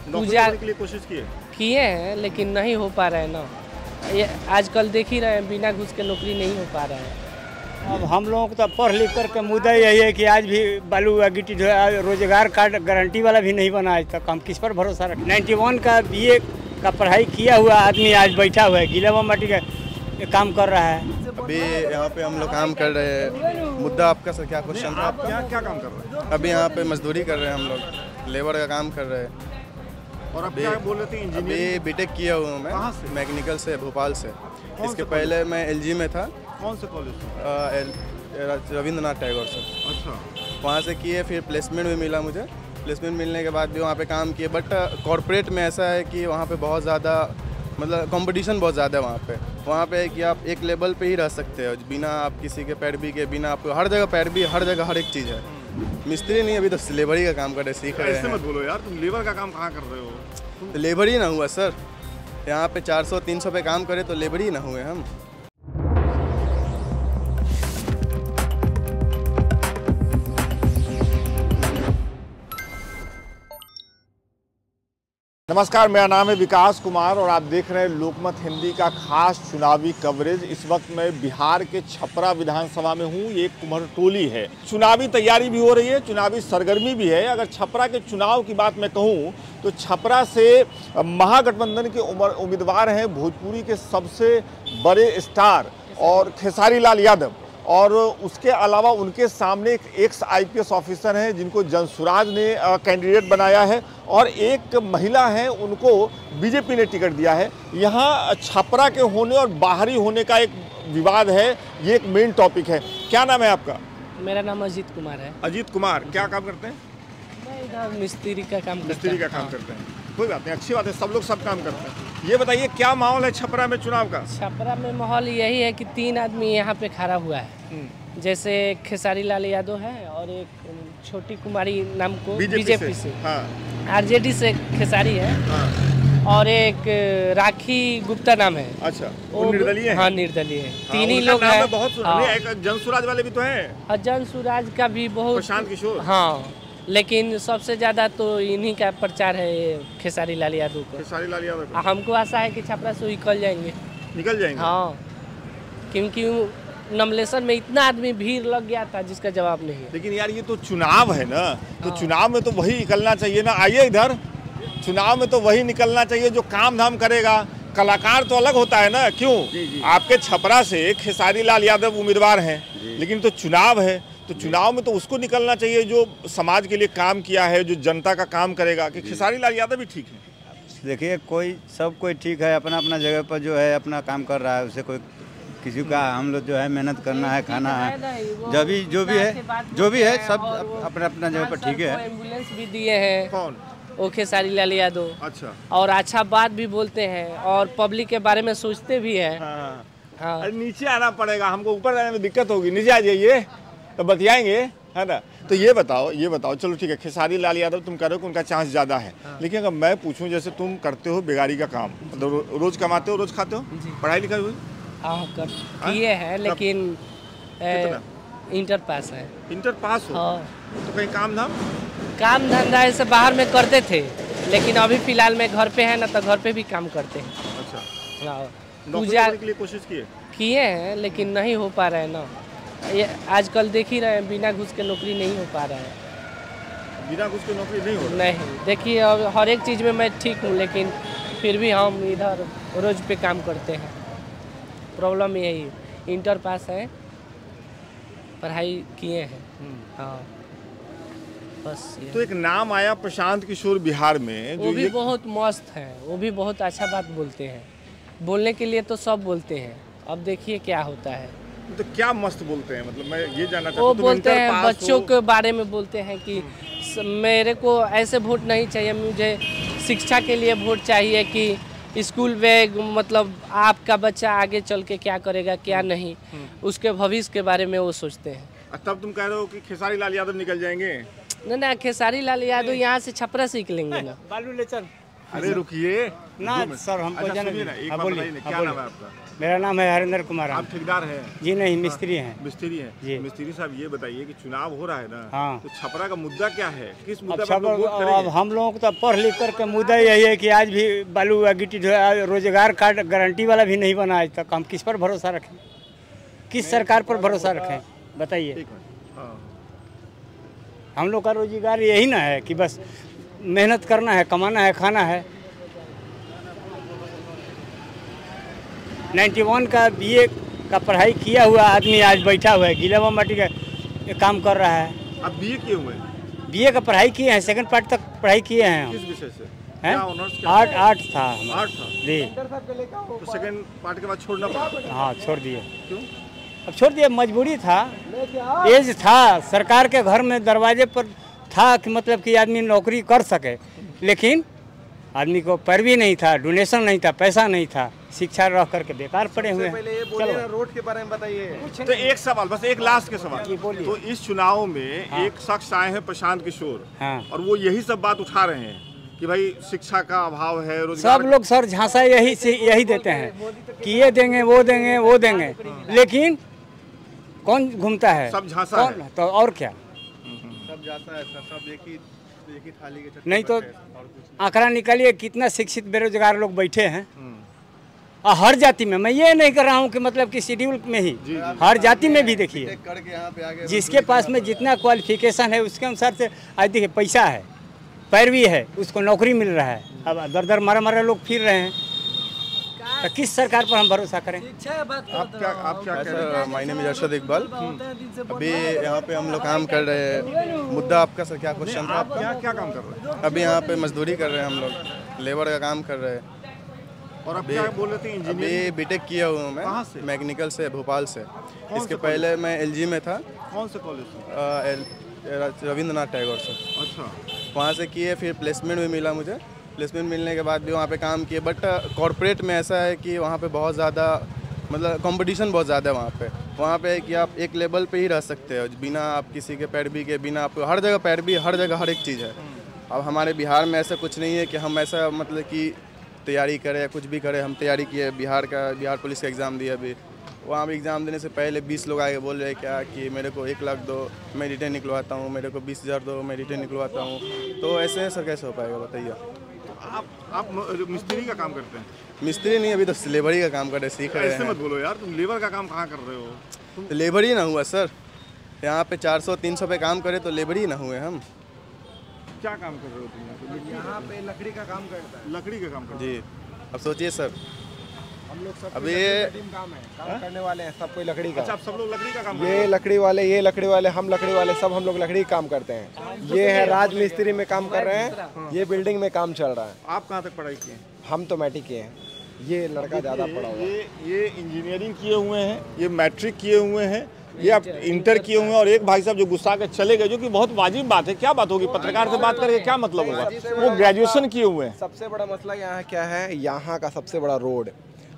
पूजा के लिए कोशिश किए हैं लेकिन नहीं हो पा रहा है ना। ये आजकल देख ही रहे हैं, बिना घूस के नौकरी नहीं हो पा रहा है। अब हम लोगों को तो पढ़ लिख कर के मुद्दा यही है कि आज भी बालू गिट्टी रोजगार कार्ड गारंटी वाला भी नहीं बना आज तक। हम किस पर भरोसा रखें? 91 का BA का पढ़ाई किया हुआ आदमी आज बैठा हुआ है, गीला माटी का काम कर रहा है। अभी यहाँ पे हम लोग काम कर रहे हैं। मुद्दा आपका सर क्या क्वेश्चन था? आप क्या काम कर रहे हैं? अभी यहाँ पे मजदूरी कर रहे हैं, हम लोग लेबर का काम कर रहे हैं। और अब क्या बोल रहे थे? अभी बीटेक किया हुआ हूँ मैं। कहाँ से? मैकेनिकल से, भोपाल से। इसके पहले मैं LG में था। कौन से कॉलेज? रविंद्रनाथ टैगोर से। अच्छा। वहाँ से किए, फिर प्लेसमेंट भी मिला मुझे। प्लेसमेंट मिलने के बाद भी वहाँ पे काम किए, बट कॉर्पोरेट में ऐसा है कि वहाँ पे बहुत ज़्यादा मतलब कंपटीशन बहुत ज़्यादा है वहाँ पे कि आप एक लेवल पे ही रह सकते हो बिना आप किसी के पैरवी के, बिना आपको हर जगह पैरवी, हर जगह हर एक चीज़ है। मिस्त्री नहीं, अभी तो लेबर का काम कर रहे, सीख रहे हैं। ऐसे मत बोलो यार, तुम लेबर का काम कहाँ कर रहे हो? तो लेबर ही ना हुआ सर, यहाँ पे 400-300 पे काम करे तो लेबर ही ना हुए हम। नमस्कार, मेरा नाम है विकास कुमार और आप देख रहे हैं लोकमत हिंदी का खास चुनावी कवरेज। इस वक्त मैं बिहार के छपरा विधानसभा में हूँ। ये कुम्हरटोली है। चुनावी तैयारी भी हो रही है, चुनावी सरगर्मी भी है। अगर छपरा के चुनाव की बात मैं कहूँ तो छपरा से महागठबंधन के उम्मीदवार हैं भोजपुरी के सबसे बड़े स्टार और खेसारी लाल यादव, और उसके अलावा उनके सामने एक एक्स IPS ऑफिसर हैं जिनको जनसुराज ने कैंडिडेट बनाया है, और एक महिला हैं उनको BJP ने टिकट दिया है। यहाँ छपरा के होने और बाहरी होने का एक विवाद है, ये एक मेन टॉपिक है। क्या नाम है आपका? मेरा नाम अजीत कुमार है। अजीत कुमार, क्या काम करते हैं? मैं इधर मिस्त्री का काम करते हैं। कोई बात नहीं, अच्छी बात है, सब लोग सब काम करते हैं। ये बताइए क्या माहौल है छपरा में चुनाव का? छपरा में माहौल यही है कि 3 आदमी यहाँ पे खड़ा हुआ है। जैसे खेसारी लाल यादव है और एक छोटी कुमारी नाम को बीजेपी से, हाँ। RJD से खेसारी है, हाँ। और एक राखी गुप्ता नाम है। अच्छा, वो निर्दलीय है? हाँ, निर्दलीय है। तीन ही लोग हैं। जनसुराज वाले भी तो हैं। जनसुराज का भी बहुत, प्रशांत किशोर, हाँ। लेकिन सबसे ज्यादा तो इन्हीं का प्रचार है, खेसारी लाल यादव को। खेसारी लाल यादव, हमको आशा है कि छपरा से निकल जाएंगे। हाँ, क्योंकि नॉमिनेशन में इतना आदमी भीड़ लग गया था जिसका जवाब नहीं है। लेकिन यार ये तो चुनाव है ना, तो चुनाव में तो वही निकलना चाहिए ना। आइए इधर, चुनाव में तो वही निकलना चाहिए जो काम धाम करेगा। कलाकार तो अलग होता है ना, क्यों? जी। आपके छपरा से खेसारी लाल यादव उम्मीदवार हैं, लेकिन तो चुनाव है, तो चुनाव में तो उसको निकलना चाहिए जो समाज के लिए काम किया है, जो जनता का काम करेगा। कि खेसारी लाल यादव भी ठीक है? देखिए, सब कोई ठीक है, अपना अपना जगह पर जो है अपना काम कर रहा है। उसे कोई किसी का, हम लोग जो है मेहनत करना है, खाना है, जो भी है सब अपना अपना जगह पर ठीक है। एम्बुलेंस भी दिए हैं। कौन? वो खेसारी लाल यादव। अच्छा। और अच्छा बात भी बोलते हैं और पब्लिक के बारे में सोचते भी हैं। हाँ। अरे नीचे आना पड़ेगा, हमको ऊपर जाने में दिक्कत होगी। नीचे आ जाइए तो बतियाएंगे, है ना। तो ये बताओ, चलो ठीक है, खेसारी लाल यादव तुम कह रहे हो कि उनका चांस ज़्यादा है, लेकिन अगर मैं पूछूं, जैसे तुम करते हो बेगारी का काम, मतलब रोज कमाते हो, रोज खाते हो, पढ़ाई लिखाई हुई? हाँ, किए हैं, लेकिन इंटर पास है। इंटर पास हो? हाँ। तो कहीं काम धंधा ऐसे बाहर में करते थे, लेकिन अभी फिलहाल में घर पे है ना, तो घर पे भी काम करते हैं। अच्छा। पूजा के लिए कोशिश किए हैं लेकिन नहीं हो पा रहा है ना। ये आजकल देख ही रहे हैं, बिना घूस के नौकरी नहीं हो पा रहा है। बिना घूस के नौकरी नहीं हो रहा? नहीं, देखिए अब हर एक चीज़ में मैं ठीक हूँ, लेकिन फिर भी हम इधर रोज पे काम करते हैं। प्रॉब्लम यही, इंटर पास है, पढ़ाई किए हैं। हाँ, बस। तो एक नाम आया प्रशांत किशोर बिहार में, वो भी बहुत मस्त है, वो भी बहुत अच्छा बात बोलते हैं। बोलने के लिए तो सब बोलते हैं, अब देखिए क्या होता है। तो क्या मस्त बोलते हैं, मतलब मैं ये जानना चाहता हूँ। वो बोलते हैं बच्चों के बारे में, बोलते हैं कि मेरे को ऐसे वोट नहीं चाहिए, मुझे शिक्षा के लिए वोट चाहिए कि स्कूल बैग, मतलब आपका बच्चा आगे चल के क्या करेगा क्या नहीं, उसके भविष्य के बारे में वो सोचते हैं। तब तुम कह रहे हो कि खेसारी लाल यादव निकल जाएंगे? ना, खेसारी लाल यादव यहाँ से छपरा से निकलेंगे ना। बालू ले चल। अरे रुकिए ना सर, हमको अच्छा जाने सुनिए ना, एक हाँ, बात बोलिए, बताइए ना, हाँ, क्या नाम है बोलिए। आपका? मेरा नाम है हरिंदर कुमार। आप ठेकेदार हैं? जी नहीं, मिस्त्री हैं। मिस्त्री हैं जी। मिस्त्री साहब, ये बताइए कि चुनाव हो रहा है ना, हाँ। तो छपरा का मुद्दा क्या है? किस मुद्दा अच्छा, पर लोग वोट अब करेंगे? हम लोगों को तो पढ़ लिख करके मुद्दा यही है कि आज भी बालू गिट्टी रोजगार कार्ड गारंटी वाला भी नहीं बना आज तक। हम किस पर भरोसा रखें, किस सरकार पर भरोसा रखें बताइए। एक मिनट, हाँ। हम लोग का रोजगार यही ना है कि बस मेहनत करना है, कमाना है, खाना है। 91 का बीए का पढ़ाई किया हुआ आदमी आज बैठा हुआ है, गीला माटी का काम कर रहा है। आप बीए किए हुए हैं? बीए का पढ़ाई किए हैं, सेकंड पार्ट तक पढ़ाई किए हैं हम। किस विषय से? हैं? क्या ऑनर्स क्या? आर्ट था हमारा। आर्ट था। जी तो सेकंड पार्ट के बाद छोड़ना पड़ा? हाँ, छोड़ दिए। क्यों? अब छोड़ दिए, मजबूरी था, एज था, सरकार के घर में दरवाजे पर था कि मतलब कि आदमी नौकरी कर सके, लेकिन आदमी को पैरवी नहीं था, डोनेशन नहीं था, पैसा नहीं था, शिक्षा रह करके बेकार पड़े हुए हैं। पहले ये बोलिए ना, रोड के बारे में बताइए। तो एक सवाल, बस एक लास्ट के सवाल। जी, बोलिए। तो इस चुनाव में हाँ। एक शख्स आए हैं प्रशांत किशोर, हाँ। और वो यही सब बात उठा रहे हैं कि भाई शिक्षा का अभाव है, रोजगार। सब लोग सर झांसा यही देते हैं कि ये देंगे, वो देंगे, वो देंगे, लेकिन कौन घूमता है? सब झांसा कौन? है। तो और क्या? सब जाता है सर, सब एक ही थाली के चक्कर नहीं तो बैठे हैं, और कुछ आंकड़ा निकालिए, कितना शिक्षित बेरोजगार लोग बैठे हैं और हर जाति में। मैं ये नहीं कर रहा हूँ कि मतलब कि शेड्यूल में ही, हर जाति में भी देखिए, नहीं। करके यहाँ पे आगे जिसके पास में जितना क्वालिफिकेशन है उसके अनुसार से आज देखिए पैसा है, पैरवी है, उसको नौकरी मिल रहा है। अब दर दर मारा लोग फिर रहे हैं, तो किस सरकार पर हम भरोसा करें? आप क्या कह रहे हैं? My name is Arshad Iqbal. अभी यहाँ पे हम लोग काम कर रहे हैं। मुद्दा आपका सर क्या क्वेश्चन था? आप क्या काम कर रहे हैं? अभी यहाँ पे मजदूरी कर रहे हैं, हम लोग लेबर का काम कर रहे हैं। और आप क्या बोल रहे थे? इंजीनियर? अभी बीटेक किया हुआ हूँ कहाँ मैं, से? मैकेनिकल से, भोपाल से। इसके से पहले मैं एलजी में था, कौन से कॉलेज से? रविंद्रनाथ टैगोर से। अच्छा। वहाँ से किए, फिर प्लेसमेंट भी मिला मुझे। प्लेसमेंट मिलने के बाद भी वहाँ पे काम किए, बट कॉर्पोरेट में ऐसा है कि वहाँ पे बहुत ज़्यादा मतलब कंपटीशन बहुत ज़्यादा है वहाँ पे कि आप एक लेवल पे ही रह सकते हो बिना आप किसी के पैरवी के, बिना आपको हर जगह पैरवी, हर जगह हर एक चीज़ है। अब हमारे बिहार में ऐसा कुछ नहीं है कि हम ऐसा मतलब कि तैयारी करें या कुछ भी करें। हम तैयारी किए, बिहार पुलिस का एग्ज़ाम दिया। अभी वहाँ भी एग्ज़ाम देने से पहले 20 लोग आए बोल रहे क्या कि मेरे को 1 लाख दो, मैं रिटर्न निकलवाता हूँ, मेरे को 20,000 दो, मैं रिटर्न निकलवाता हूँ। तो ऐसे सर कैसे हो पाएगा बताइए? आप मिस्त्री का काम करते हैं? मिस्त्री नहीं, अभी तो लेबर ही का काम कर रहे, सीख रहे ऐसे हैं। मत बोलो यार, तुम लेबर का काम कहाँ कर रहे हो? तो लेबर ही ना हुआ सर, यहाँ पे 400-300 पे काम करे तो लेबर ही ना हुए हम। क्या काम कर रहे हो तुम? यहाँ पे लकड़ी का काम करता है। लकड़ी का काम कर रहे जी, अब सोचिए सर, हम लोग सब अभी ये टीम काम करने वाले हैं, सब कोई लकड़ी हो? का। अच्छा, आप सब लोग लकड़ी का काम कर रहे ये लकड़ी वाले, ये लकड़ी वाले, हम लकड़ी वाले, सब हम लोग लकड़ी काम करते हैं। ये है राज मिस्त्री में काम कर रहे हैं, ये बिल्डिंग में काम चल रहा है। हो? आप कहाँ तक पढ़ाई किए हैं? हम तो मैट्रिक किए हैं, ये लड़का ज़्यादा पढ़ा हुआ है। ये इंजीनियरिंग किए हुए हैं, ये मैट्रिक किए हुए हैं, ये आप इंटर किए हुए हैं, और एक भाई साहब जो गुस्सा के चले गए, जो कि बहुत वाजिब बात है। क्या बात होगी? पत्रकार से बात करके क्या मतलब होगा? वो ग्रेजुएशन किए हुए हैं। सबसे बड़ा मसला यहाँ क्या है, यहाँ का सबसे बड़ा रोड,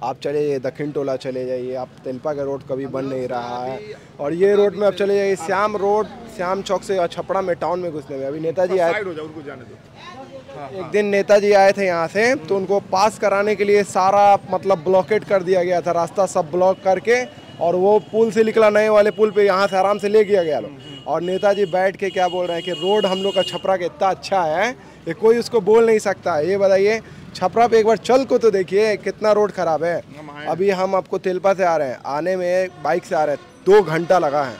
आप चले जाइए दक्षिण टोला चले जाइए, आप तेलपा का रोड कभी बन नहीं रहा है, और ये रोड में आप चले जाइए श्याम रोड, श्याम चौक से छपरा में टाउन में घुसने में। अभी नेताजी आए, साइड हो जाओ, उनको जाने दो। एक दिन नेताजी आए थे यहाँ से, तो उनको पास कराने के लिए सारा मतलब ब्लॉकेट कर दिया गया था, रास्ता सब ब्लॉक करके, और वो पुल से निकला, नए वाले पुल पे यहाँ से आराम से ले गया गया लोग। और नेताजी बैठ के क्या बोल रहे हैं कि रोड हम लोग का छपरा का इतना अच्छा है, ये कोई उसको बोल नहीं सकता। ये बताइए, छपरा पे एक बार चल को तो देखिए कितना रोड खराब है। अभी हम आपको तेलपा से आ रहे हैं, आने में बाइक से आ रहे हैं, 2 घंटा लगा है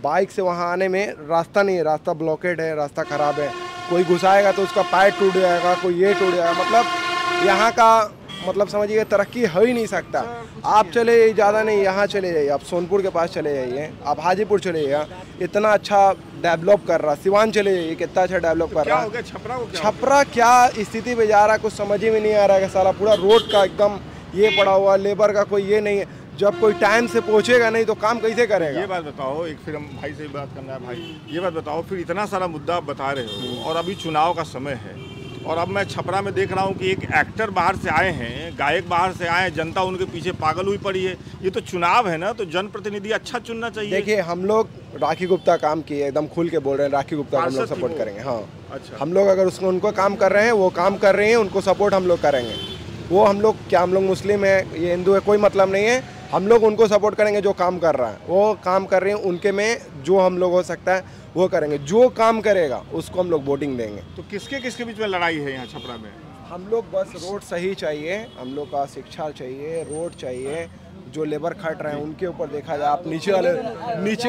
बाइक से वहाँ आने में। रास्ता नहीं है, रास्ता ब्लॉकेड है, रास्ता खराब है, कोई घुसाएगा तो उसका पैर टूट जाएगा, कोई ये टूट जाएगा। मतलब यहाँ का मतलब समझिए तरक्की हो ही नहीं सकता। आप चले ज़्यादा नहीं, यहाँ चले जाइए, आप सोनपुर के पास चले जाइए, आप हाजीपुर चले जाइए, इतना अच्छा डेवलप कर रहा। सिवान चले जाइए, कितना अच्छा डेवलप कर रहा है। छपरा को छपरा क्या स्थिति में जा रहा है, कुछ समझ ही में नहीं आ रहा है कि साला पूरा रोड का एकदम ये पड़ा हुआ, लेबर का कोई ये नहीं है। जब कोई टाइम से पहुंचेगा नहीं तो काम कैसे करेगा? ये बात बताओ, एक फिर हम भाई से बात करना है। भाई ये बात बताओ, फिर इतना सारा मुद्दा आप बता रहे हो और अभी चुनाव का समय है, और अब मैं छपरा में देख रहा हूँ कि एक एक्टर बाहर से आए हैं, गायक बाहर से आए हैं, जनता उनके पीछे पागल हुई पड़ी है। ये तो चुनाव है ना, तो जनप्रतिनिधि अच्छा चुनना चाहिए। देखिए, हम लोग राखी गुप्ता काम किए, एकदम खुल के बोल रहे हैं, राखी गुप्ता को हम लोग सपोर्ट करेंगे। हाँ, अच्छा, हम लोग अगर उसको उनको काम कर रहे हैं, वो काम कर रहे हैं, उनको सपोर्ट हम लोग करेंगे। वो हम लोग क्या, हम लोग मुस्लिम है, ये हिंदू है, कोई मतलब नहीं है, हम लोग उनको सपोर्ट करेंगे जो काम कर रहा है। वो काम कर रहे हैं, उनके में जो हम लोग हो सकता है वो करेंगे। जो काम करेगा उसको हम लोग वोटिंग देंगे। तो किसके किसके बीच में लड़ाई है यहाँ छपरा में? हम लोग बस रोड सही चाहिए, हम लोग का शिक्षा चाहिए, रोड चाहिए। जो लेबर खट रहे हैं उनके ऊपर देखा जाए। आप नीचे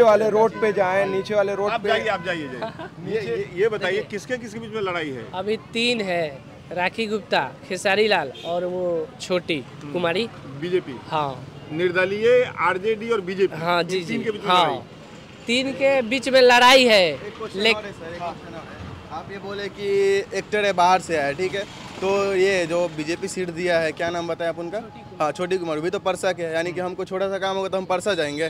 वाले रोड पे जाएं, नीचे वाले रोड पे आप जाइए। ये बताइए किसके किसके बीच में लड़ाई है? अभी 3 है, राखी गुप्ता, खेसारी लाल और वो छोटी कुमारी बीजेपी। हाँ, निर्दलीय, आरजेडी और बीजेपी। हाँ जी जी, के बीच में हाँ, 3 के बीच में लड़ाई है। आप ये बोले कि एक्टर है बाहर से आया, ठीक है, तो ये जो बीजेपी सीट दिया है, क्या नाम बताया आप उनका? हाँ, छोटी कुमार, भी तो परसा के है, यानी कि हमको छोटा सा काम होगा तो हम परसा जाएंगे।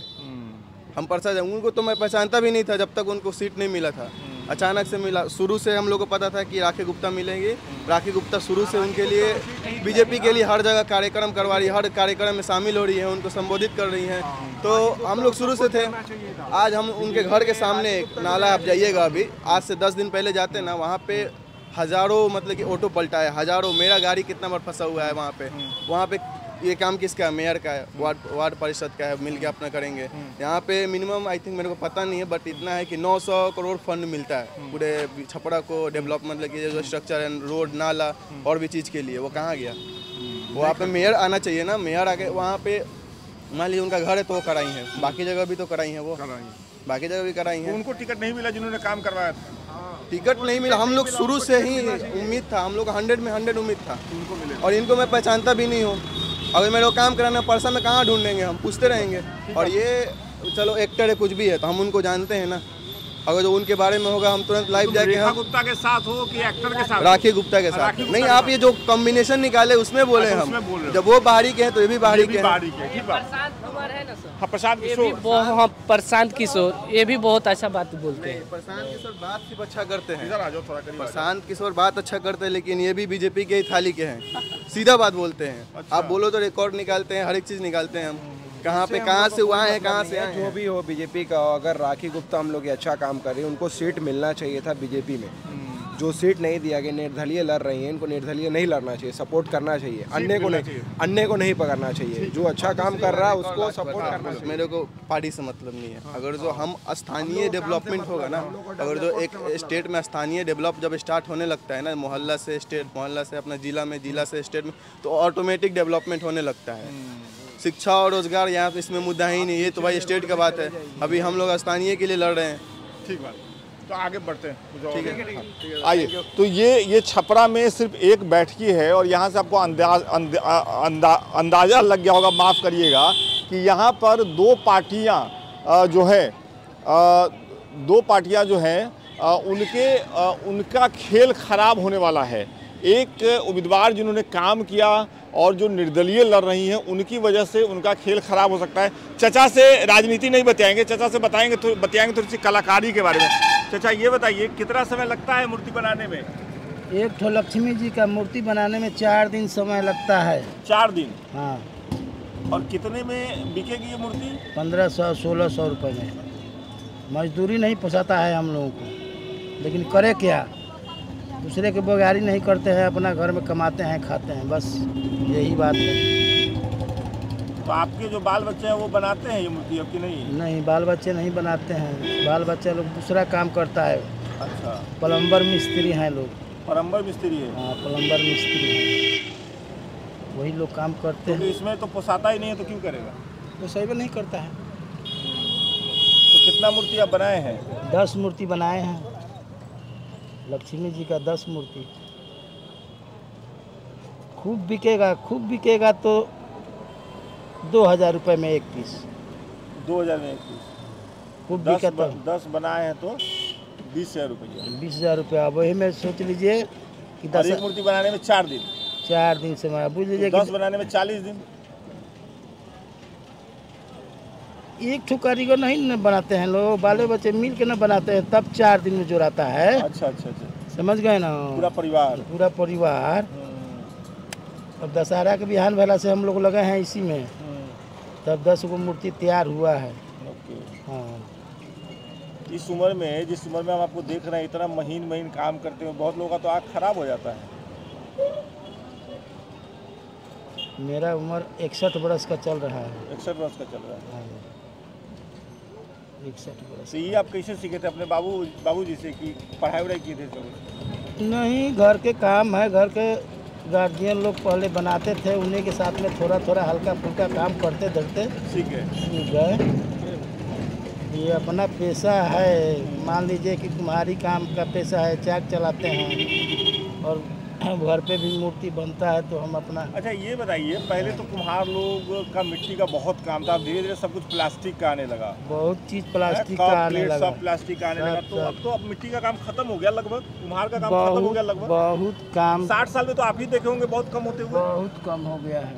हम परसा जाएंगे। उनको तो मैं पहचानता भी नहीं था जब तक उनको सीट नहीं मिला था, अचानक से मिला। शुरू से हम लोग को पता था कि राखी गुप्ता मिलेंगे। राखी गुप्ता शुरू से उनके लिए, बीजेपी के लिए हर जगह कार्यक्रम करवा रही है, हर कार्यक्रम में शामिल हो रही है, उनको संबोधित कर रही हैं। तो हम लोग शुरू से थे। आज हम उनके घर के सामने एक नाला, आप जाइएगा अभी, आज से 10 दिन पहले जाते ना, वहाँ पे हज़ारों मतलब कि ऑटो पलटा है, हज़ारों। मेरा गाड़ी कितना बार फंसा हुआ है वहाँ पे। ये काम किसका है? मेयर का है, वार्ड परिषद का है, मिल के अपना करेंगे। यहाँ पे मिनिमम, आई थिंक, मेरे को पता नहीं है, बट इतना है कि 900 करोड़ फंड मिलता है पूरे छपरा को डेवलप, मतलब कि जो स्ट्रक्चर है, रोड, नाला और भी चीज़ के लिए। वो कहाँ गया? वहाँ पे मेयर आना चाहिए ना। मेयर आके वहाँ पे, मान लीजिए उनका घर है तो वो कराई है, बाकी जगह भी तो कराई है, वो बाकी जगह भी कराई है। उनको टिकट नहीं मिला जिन्होंने काम करवाया था? टिकट नहीं मिला। हम लोग शुरू से ही उम्मीद था, हम लोग 100 में 100 उम्मीद था उनको मिले। और इनको मैं पहचानता भी नहीं हूँ। अगर मेरे को काम कराना परसा में कहाँ ढूंढेंगे, हम पूछते रहेंगे। और ये चलो एक्टर है, कुछ भी है, तो हम उनको जानते हैं ना। अगर जो उनके बारे में होगा हम तुरंत लाइव जाके, रेखा गुप्ता के साथ हो कि एक्टर के साथ? राखी गुप्ता के साथ। नहीं, आप ये जो कॉम्बिनेशन निकाले उसमें बोले हम। जब वो बाहरी के हैं तो ये भी बाहरी के हैं। प्रशांत कुमार है ना सर? हाँ, प्रशांत किशोर, प्रशांत किशोर, ये भी बहुत अच्छा बात बोलते हैं। प्रशांत किशोर बात सिर्फ अच्छा करते हैं। इधर आ जाओ थोड़ा करीब। प्रशांत किशोर बात अच्छा करते हैं, लेकिन ये भी बीजेपी के ही थाली के हैं, सीधा बात बोलते हैं। अच्छा। आप बोलो तो रिकॉर्ड निकालते हैं, हर एक चीज़ निकालते हैं हम, कहाँ पे कहाँ से हुआ है, कहाँ से आए हैं। जो भी हो बीजेपी का, अगर राखी गुप्ता हम लोग ये अच्छा काम कर रही है, उनको सीट मिलना चाहिए था बीजेपी में। जो सीट नहीं दिया गया, निर्दलीय लड़ रही है, इनको निर्दलीय नहीं लड़ना चाहिए, सपोर्ट करना चाहिए। अन्य को नहीं पकड़ना चाहिए। जो अच्छा काम कर रहा है उसको सपोर्ट करना चाहिए। मेरे को पार्टी से मतलब नहीं है। अगर जो हम स्थानीय डेवलपमेंट होगा ना, अगर जो एक स्टेट में स्थानीय डेवलप जब स्टार्ट होने लगता है ना, मोहल्ला से स्टेट, मोहल्ला से अपना जिला में, जिला से स्टेट में, तो ऑटोमेटिक डेवलपमेंट होने लगता है। शिक्षा और रोजगार यहाँ पे इसमें मुद्दा ही नहीं है, तो भाई स्टेट का बात है। अभी हम लोग स्थानीय के लिए लड़ रहे हैं। ठीक बात, तो आगे बढ़ते हैं। ठीक है, आइए। तो ये छपरा में सिर्फ एक बैठकी है और यहाँ से आपको अंदाज़ा लग गया होगा, माफ़ करिएगा, कि यहाँ पर दो पार्टियाँ जो हैं उनका खेल खराब होने वाला है। एक उम्मीदवार जिन्होंने काम किया और जो निर्दलीय लड़ रही हैं, उनकी वजह से उनका खेल खराब हो सकता है। चचा से राजनीति नहीं बताएंगे, चचा से बताएंगे थोड़ी सी कलाकारी के बारे में। चचा, ये बताइए कितना समय लगता है मूर्ति बनाने में? एक तो लक्ष्मी जी का मूर्ति बनाने में 4 दिन समय लगता है। 4 दिन? हाँ। और कितने में बिकेगी ये मूर्ति? 1500-1600 रुपये में। मजदूरी नहीं पोसाता है हम लोगों को, लेकिन करे क्या, दूसरे के बगारी नहीं करते हैं, अपना घर में कमाते हैं, खाते हैं, बस यही बात है। तो आपके जो बाल बच्चे हैं वो बनाते हैं ये मूर्ति, अब कि नहीं? नहीं, बाल बच्चे नहीं बनाते हैं, बाल बच्चे लोग दूसरा काम करता है। अच्छा, प्लम्बर मिस्त्री हैं लोग। प्लम्बर मिस्त्री है? हाँ, प्लम्बर मिस्त्री हैं, वही लोग काम करते हैं। तो इसमें तो पोसाता ही नहीं है, तो क्यों करेगा? तो सही में नहीं करता है। तो कितना मूर्ति आप बनाए हैं? 10 मूर्ति बनाए हैं, लक्ष्मी जी का 10 मूर्ति। खूब बिकेगा तो 2000 रुपये में एक पीस। 2000 में एक पीस? खूब बिका तो 10 बनाए हैं तो 20,000 रुपये। 20,000 रुपया। वही में सोच लीजिए कि 10 मूर्ति बनाने में 4 दिन? 4 दिन से मैं बुझ लीजिए, 10 बनाने में 40 दिन। एक ठो कारीगर नहीं न बनाते हैं लोग, बाले बच्चे मिल के न बनाते हैं, तब 4 दिन में जोड़ाता है। अच्छा। समझ गए ना, पूरा परिवार? पूरा परिवार। अब दशहरा के बिहान भला से हम लोग लगे हैं इसी में, तब 10 गो मूर्ति तैयार हुआ है। ओके। हाँ, इस उम्र में, जिस उम्र में हम आपको देख रहे हैं, इतना महीन महीन काम करते हैं, बहुत लोगों का तो आँख खराब हो जाता है। मेरा उम्र 61 बरस का चल रहा है। 61 वर्ष का चल रहा है। हाँ, 61 बरस। तो ये आप कैसे सीखे थे अपने बाबूजी से कि पढ़ाई वढ़ाई किए थे सब? नहीं, घर के काम है, घर के गार्जियन लोग पहले बनाते थे, उन्हीं के साथ में थोड़ा थोड़ा हल्का फुल्का काम करते धरते सीख गए। ये अपना पेशा है, मान लीजिए कि कुम्हारी काम का पेशा है, चाक चलाते हैं और घर पे भी मूर्ति बनता है तो हम अपना। अच्छा ये बताइए, पहले तो कुम्हार लोग का मिट्टी का बहुत काम था, धीरे धीरे सब कुछ प्लास्टिक का आने लगा, बहुत चीज़ प्लास्टिक का आने लगा, सब प्लास्टिक का आने लगा। तो अब तो मिट्टी का काम खत्म हो गया लगभग, कुम्हार का काम खत्म हो गया लगभग। बहुत काम 60 साल में तो आप ही देखे होंगे बहुत कम होते हुए। बहुत कम हो गया है,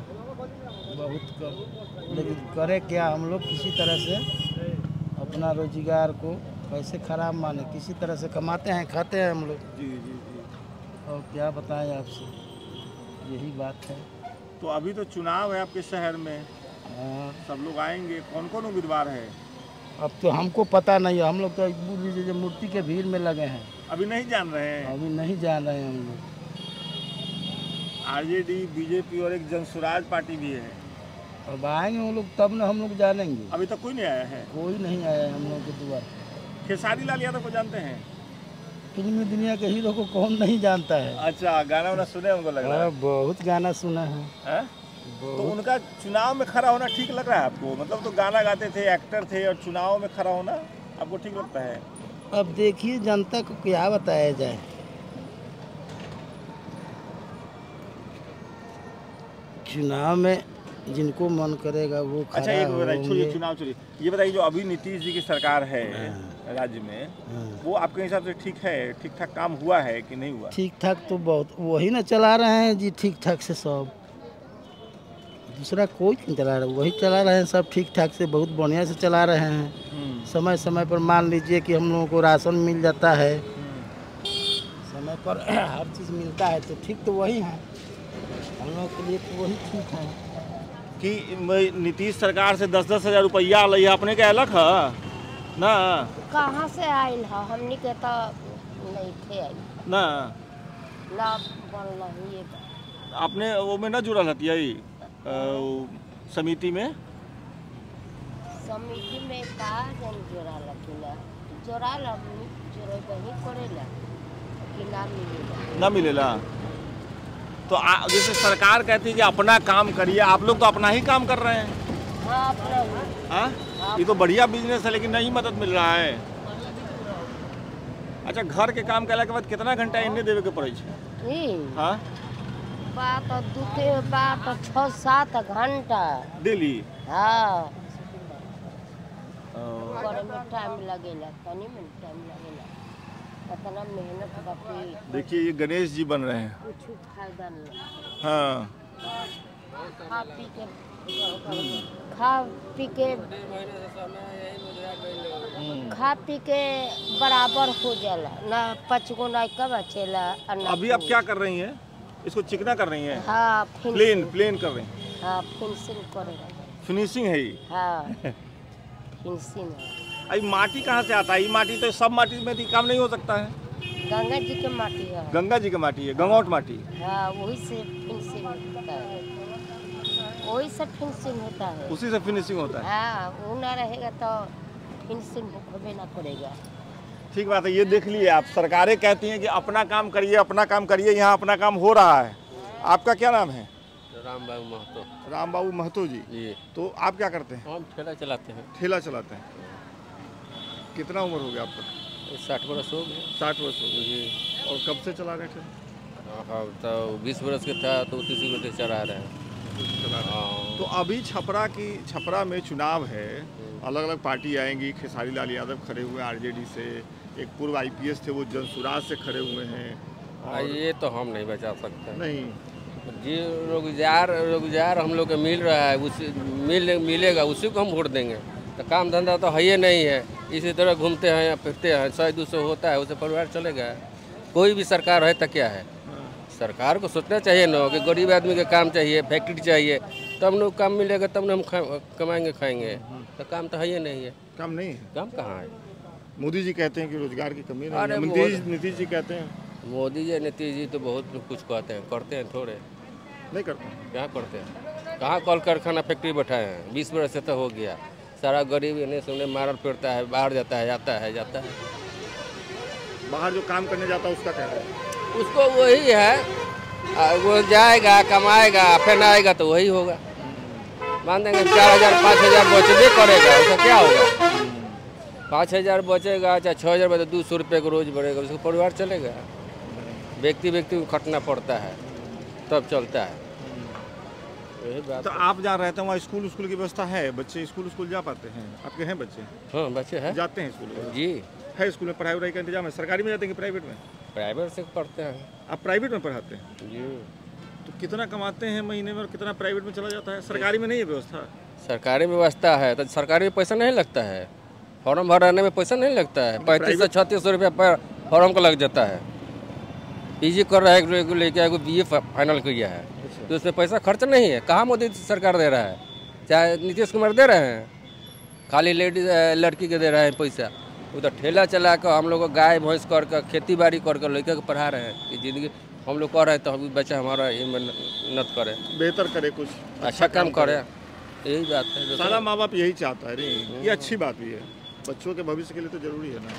बहुत कम। लेकिन करे क्या, हम लोग किसी तरह से अपना रोजगार को कैसे खराब माने, किसी तरह से कमाते हैं, खाते हैं हम लोग। जी जी जी। और क्या बताएं आपसे, यही बात है। तो अभी तो चुनाव है आपके शहर में, हाँ, सब लोग आएंगे, कौन कौन उम्मीदवार है? अब तो हमको पता नहीं है, हम लोग तो बोल लीजिए जो मूर्ति के भीड़ में लगे हैं, अभी नहीं जान रहे हैं। अभी नहीं जान रहे हैं हम लोग। आरजेडी, बीजेपी और एक जनसुराज पार्टी भी है। अब आएंगे हम लोग तब ना हम लोग जानेंगे। अभी तक कोई नहीं आया है? कोई नहीं आया है हम लोग के द्वार। खेसारी लाल यादव को जानते हैं? फिल्मी दुनिया के हीरो को कौन नहीं जानता है। अच्छा, गाना वाना सुने उनको लग रहा है? बहुत गाना सुना है। तो उनका चुनाव में खड़ा होना ठीक लग रहा है आपको? मतलब तो गाना गाते थे, एक्टर थे, और चुनाव में खड़ा होना आपको ठीक लगता है? अब देखिए जनता को क्या बताया जाए। चुनाव में जिनको मन करेगा वो खड़ा। अच्छा एक बताइए, छोड़िए होंगे। चुनाव छोड़िए, ये बताइए जो अभी नीतीश जी की सरकार है राज्य में, वो आपके हिसाब से ठीक है, ठीक ठाक काम हुआ है कि नहीं हुआ? ठीक ठाक तो बहुत, वही ना चला रहे हैं जी ठीक ठाक से सब, दूसरा कोई नहीं चला रहा, वही चला रहे हैं सब ठीक ठाक से, बहुत बढ़िया से चला रहे हैं। समय समय पर मान लीजिए कि हम लोगों को राशन मिल जाता है, समय पर हर चीज़ मिलता है, तो ठीक तो वही है हम लोगों के लिए, तो वही ठीक है। कि नीतीश सरकार से 10-10 हज़ार रुपया लई अपने के अलग है ना? कहाँ से आयल है, हमने के तो नहीं थे आयल ना बनल ये आपने वो में ना जुड़ल हती समिति में? समिति में का जन जोड़ा लकीला जोड़ा जोड़े बही करेला कि ना मिलेला? ना मिलेला। तो जैसे सरकार कहती है कि अपना काम करिए, आप लोग तो अपना ही काम कर रहे हैं। हाँ, अपना। हाँ, ये तो बढ़िया बिजनेस है, लेकिन नहीं मदद मिल रहा है। अच्छा, घर के काम कैला के बाद कितना घंटा इन्हें देवे के पड़े? हाँ, बात 6-7 घंटा डेली। हाँ, करे में टाइम लगेला, तनी में टाइम लगेला, इतना मेहनत बाकी। देखिए ये गणेश जी बन रहे हैं। कुछ फायदा नहीं। हाँ, खा पी के बराबर हो जाला ना, 5 गो ना कब बचेला। अभी आप क्या कर रही हैं? इसको चिकना कर रही हैं? हाँ, प्लेन कर रही हैं? हाँ, फिनिशिंग करेगा। फिनिशिंग है ये? हाँ, फिनिशिंग है। आई माटी कहाँ से आता है? ये माटी तो सब माटी में काम नहीं हो सकता है। गंगा जी के माटी है। गंगा जी की माटी है, गंगौट माटी। हाँ, वही से फिनिशिंग होता है, वही से फिनिशिंग होता है, उसी से फिनिशिंग होता है। हाँ, वो ना रहेगा तो फिनिशिंग होबे ना करेगा। ठीक बात है। ये देख लिए आप, सरकारें कहती हैं कि अपना काम करिए, अपना काम करिए, यहाँ अपना काम हो रहा है। आपका क्या नाम है? राम बाबू महतो। राम बाबू महतो जी। तो आप क्या करते हैं? हम ठेला चलाते हैं। ठेला चलाते हैं। कितना उम्र हो गया आपका? 60 वर्ष हो गए। 60 वर्ष हो गए। और कब से चला रहे थे? हाँ, तो 20 वर्ष के था तो 30 वर्ष से चला रहे हैं। तो अभी छपरा में चुनाव है, अलग अलग पार्टी आएंगी। खेसारी लाल यादव खड़े हुए हैं आरजेडी से, एक पूर्व IPS थे वो जनसुराज से खड़े हुए हैं। और ये तो हम नहीं बचा सकते। नहीं जी, रोजगार हम लोग को मिल रहा है, उसी मिलेगा, उसी को हम वोट देंगे। तो काम धंधा तो है ही नहीं है, इसी तरह घूमते हैं या फिरते हैं, 100-200 होता है, उससे परिवार चलेगा? कोई भी सरकार है तो क्या है, सरकार को सोचना चाहिए ना कि गरीब आदमी का काम चाहिए, फैक्ट्री चाहिए, तब न काम मिलेगा, तब न हम कमाएंगे खाएंगे। तो काम तो है ही नहीं है। काम नहीं है, काम कहाँ है? मोदी जी कहते हैं कि रोजगार की कमी नहीं अरे है, नीतीश जी कहते हैं। मोदी जी नीतीश जी तो बहुत कुछ कहते हैं, करते हैं थोड़े नहीं करते। क्या करते हैं? कहाँ कल कारखाना फैक्ट्री बैठाए हैं? 20 वर्ष से तो हो गया। सारा गरीब इन्हें सुनने मारल फिरता है, बाहर जाता है, जाता है। बाहर जो काम करने जाता है उसका कह रहे हैं, उसको वही है, वो जाएगा कमाएगा फिर आएगा तो वही होगा। मान देंगे 4000 5000 बचबे करेगा, उसका क्या होगा? 5000 बचेगा चाहे 6000 बचे, 200 रुपये को रोज बढ़ेगा, उसका परिवार चलेगा? व्यक्ति को खटना पड़ता है तब चलता है। यही बात। तो आप जहाँ रहते हैं वहाँ स्कूल की व्यवस्था है? बच्चे स्कूल जा पाते हैं? आपके हैं बच्चे? हाँ बच्चे हैं, जाते हैं स्कूल जी। है स्कूल में पढ़ाई वढ़ाई का इंतजाम है? सरकारी में जाते हैं कि प्राइवेट में? प्राइवेट से पढ़ते हैं। आप प्राइवेट में पढ़ाते हैं जी। तो कितना कमाते हैं महीने में और कितना प्राइवेट में चला जाता है? सरकारी में नहीं है व्यवस्था? सरकारी व्यवस्था है तो सरकारी में पैसा नहीं लगता है, फॉर्म भराने में पैसा नहीं लगता है। 3500 से 3600 रुपया पर फॉर्म को लग जाता है। पीजी कर रहा है लेके BA फाइनल किया है तो उसमें पैसा खर्च नहीं है। कहाँ मोदी सरकार दे रहा है? चाहे नीतीश कुमार दे रहे हैं, खाली लेडीज लड़की के दे रहे हैं पैसा। वो तो ठेला चला कर हम लोग को गाय भैंस कर कर खेती बाड़ी कर कर लड़के को पढ़ा रहे हैं कि जिंदगी हम लोग कर रहे हैं तो हम बच्चा हमारा ये मेहनत करे, बेहतर करे, कुछ अच्छा काम करे। यही बात है, सारा माँ बाप यही चाहता है। नहीं ये अच्छी बात भी है, बच्चों के भविष्य के लिए तो जरूरी है ना।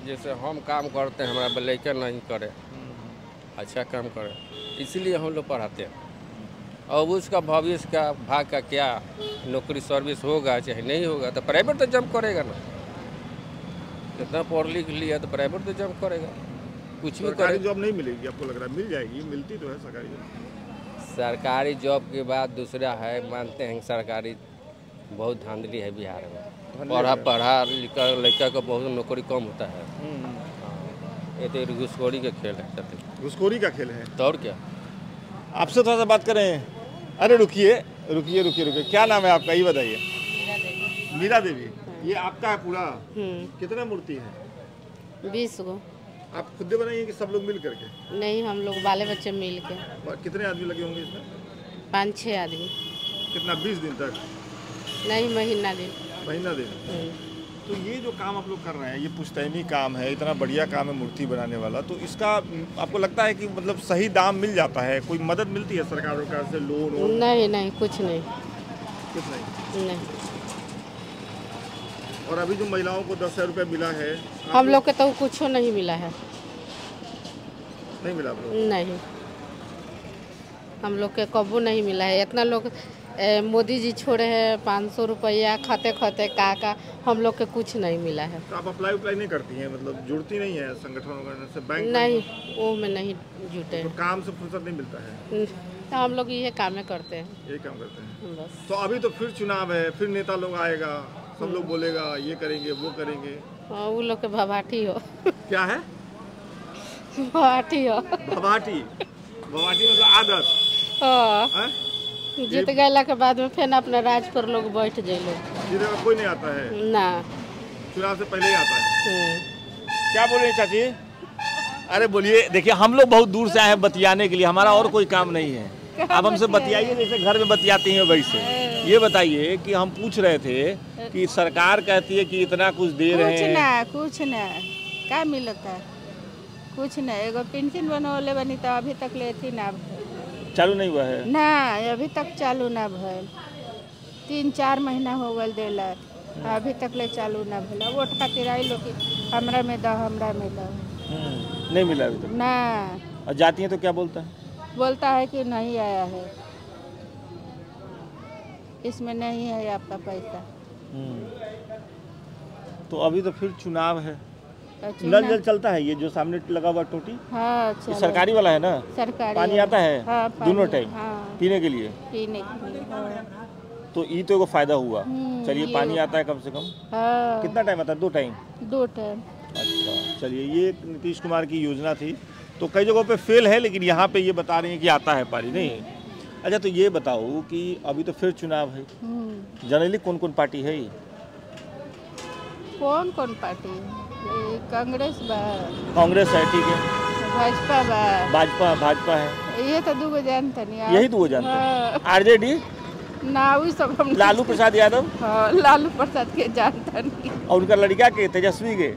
जैसे हम काम करते हैं हमारा लड़का नहीं करे, अच्छा काम करे, इसीलिए हम लोग पढ़ाते हैं। और उसका भविष्य का भाग का क्या नौकरी सर्विस होगा चाहे नहीं होगा तो प्राइवेट तो जंप करेगा ना। कितना पढ़ लिख लिया तो प्राइवेट तो जंप करेगा, कुछ भी करे। जॉब नहीं मिलेगी आपको लग रहा है? मिल जाएगी, मिलती तो है सरकारी जॉब। सरकारी जॉब के बाद दूसरा है, मानते हैं सरकारी बहुत धांधली है बिहार में। पढ़ा लिखा लड़का को बहुत नौकरी कम होता है। ये तो घुसखोरी का खेल है। घुसखोरी का खेल है तो और क्या? आपसे थोड़ा सा बात करें। अरे रुकिए, क्या नाम है आपका, ये बताइए। मीरा देवी। ये आपका है पूरा? कितना मूर्ति है? 20 गो। आप खुद बनाइए कि सब लोग मिल करके? नहीं, हम लोग बाले बच्चे मिल के। कितने आदमी लगे होंगे इसमें? 5-6 आदमी। कितना, 20 दिन तक? नहीं, महीना दिन। तो ये जो काम आप लोग कर रहे हैं ये पुश्तैनी काम है, इतना बढ़िया काम है मूर्ति बनाने वाला, तो इसका आपको लगता है कि मतलब सही दाम मिल जाता है? कोई मदद मिलती है सरकार से, लोन? नहीं, कुछ नहीं। और अभी जो महिलाओं को 10,000 रुपये मिला है, हम लोग के तो कुछ नहीं मिला है। नहीं मिला? नहीं, हम लोग के कबू नहीं मिला है। इतना लोग मोदी जी छोड़े हैं 500 रुपया खाते का हम लोग के कुछ नहीं मिला है। तो आप अप्लाई नहीं करती हैं, मतलब जुड़ती नहीं है संगठन वगैरह से? बैंक नहीं, वो में नहीं जुटे। तो काम से फुर्सत नहीं मिलता है? तो हम लोग ये काम करते हैं। यही काम करते हैं बस। तो अभी तो फिर चुनाव है, फिर नेता लोग आएगा, सब लोग बोलेगा ये करेंगे वो करेंगे। वो लोग के भवाटी हो। क्या है? भवाटी हो। भवाटी मतलब आदत। जीत गए के बाद में फिर अपने राज पर लोग बैठ जाए। लोग कोई नहीं आता है ना, चुनाव से पहले ही आता है। क्या बोल रहे हैं चाची? अरे बोलिए। देखिए हम लोग बहुत दूर से आए हैं बतियाने के लिए, हमारा और कोई काम नहीं है। आप हमसे बतियाइए जैसे घर में बतियाती हैं वैसे। ये बताइए कि हम पूछ रहे थे कि सरकार कहती है कि इतना कुछ दे रहे हैं। कुछ ना क्या मिलता, कुछ ना। एगो पेंशन बनवले बनी तो अभी तक लेती ना, चालू नहीं हुआ है ना, अभी तक चालू ना भइल। 3-4 महीना हो गल देला, अभी तक ले चालू ना भइल। वोट खातिर आई लोग हमरा में दो। नहीं मिला अभी तक ना। और जाती है तो क्या बोलता है? बोलता है कि नहीं आया है, इसमें नहीं है आपका पैसा। तो अभी तो फिर चुनाव है, नल जल चलता है ये जो सामने लगा हुआ टोटी? हाँ, सरकारी वाला है ना? सरकारी पानी आता है? हाँ, दोनों टाइम? हाँ, पीने के लिए? हाँ। तो ये तो फायदा हुआ। चलिए पानी आता है कम से कम? हाँ। कितना टाइम आता है? 2 टाइम? 2 टाइम। अच्छा, चलिए ये नीतीश कुमार की योजना थी, तो कई जगहों पे फेल है, लेकिन यहाँ पे ये बता रही हैं कि आता है पानी। नहीं, अच्छा तो ये बताओ कि अभी तो फिर चुनाव है, जनरली कौन कौन पार्टी है? कौन पार्टी? कांग्रेस है, ठीक है। भाजपा बा भाजपा है, ये तो दूगो जानता नहीं। यही दो जानते। आरजेडी ना वही सब हम लालू प्रसाद यादव। हाँ, लालू प्रसाद के जानता नहीं। और उनका लड़का के तेजस्वी के